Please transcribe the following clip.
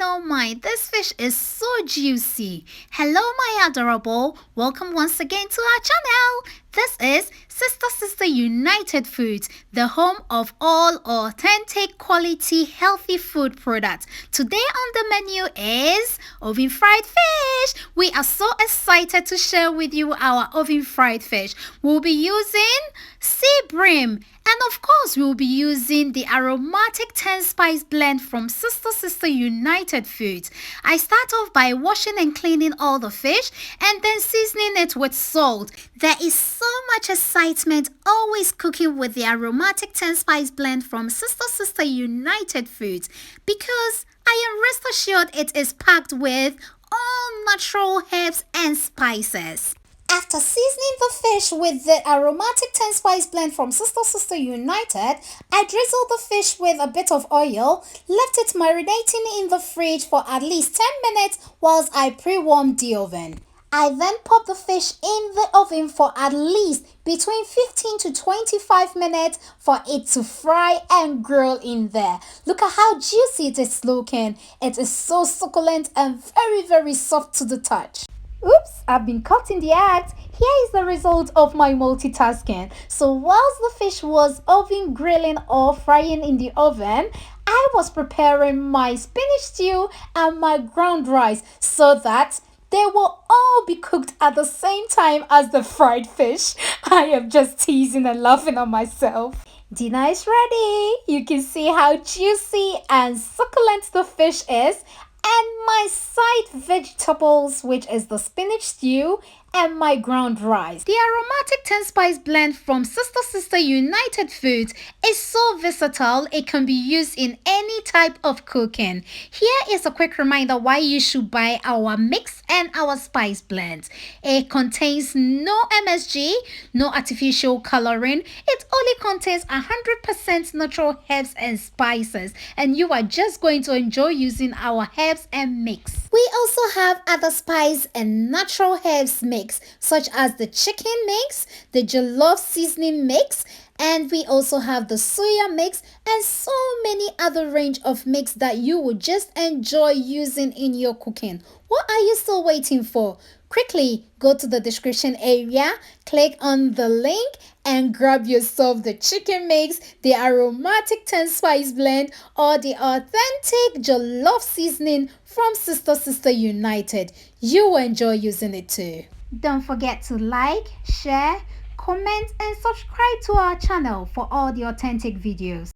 oh my, this fish is so juicy. Hello my adorable, welcome once again to our channel. This is Sista Sista United Foods, the home of all authentic, quality, healthy food products. Today on the menu is oven fried fish. We are so excited to share with you our oven fried fish. We'll be using sea bream, and of course we'll be using the aromatic 10 spice blend from Sista Sista United Foods. I start off by washing and cleaning all the fish and then seasoning it with salt. There is so much excitement always cooking with the aromatic 10 spice blend from Sista Sista United Foods because I am rest assured it is packed with all natural herbs and spices. After seasoning the fish with the aromatic 10 spice blend from Sista Sista United, I drizzled the fish with a bit of oil, left it marinating in the fridge for at least 10 minutes whilst I pre-warmed the oven. I then popped the fish in the oven for at least between 15 to 25 minutes for it to fry and grill in there. Look at how juicy it is looking. It is so succulent and very soft to the touch. Oops, I've been caught in the act. Here is the result of my multitasking. So whilst the fish was oven grilling or frying in the oven, I was preparing my spinach stew and my ground rice so that they will all be cooked at the same time as the fried fish. I am just teasing and laughing at myself. Dinner is ready. You can see how juicy and succulent the fish is. And my side vegetables, which is the spinach stew and my ground rice. The aromatic 10 spice blend from Sista Sista United Foods is so versatile it can be used in any type of cooking. Here is a quick reminder why you should buy our mix and our spice blends. It contains no MSG, no artificial coloring. It only contains 100% natural herbs and spices, and you are just going to enjoy using our herbs and mix. We also have other spice and natural herbs mix, such as the chicken mix, the Jollof seasoning mix, and we also have the soya mix and so many other range of mix that you will just enjoy using in your cooking. What are you still waiting for? Quickly go to the description area, click on the link and grab yourself the chicken mix, the aromatic 10 spice blend or the authentic Jollof seasoning from Sista Sista United. You will enjoy using it too. Don't forget to like, share, comment and subscribe to our channel for all the authentic videos.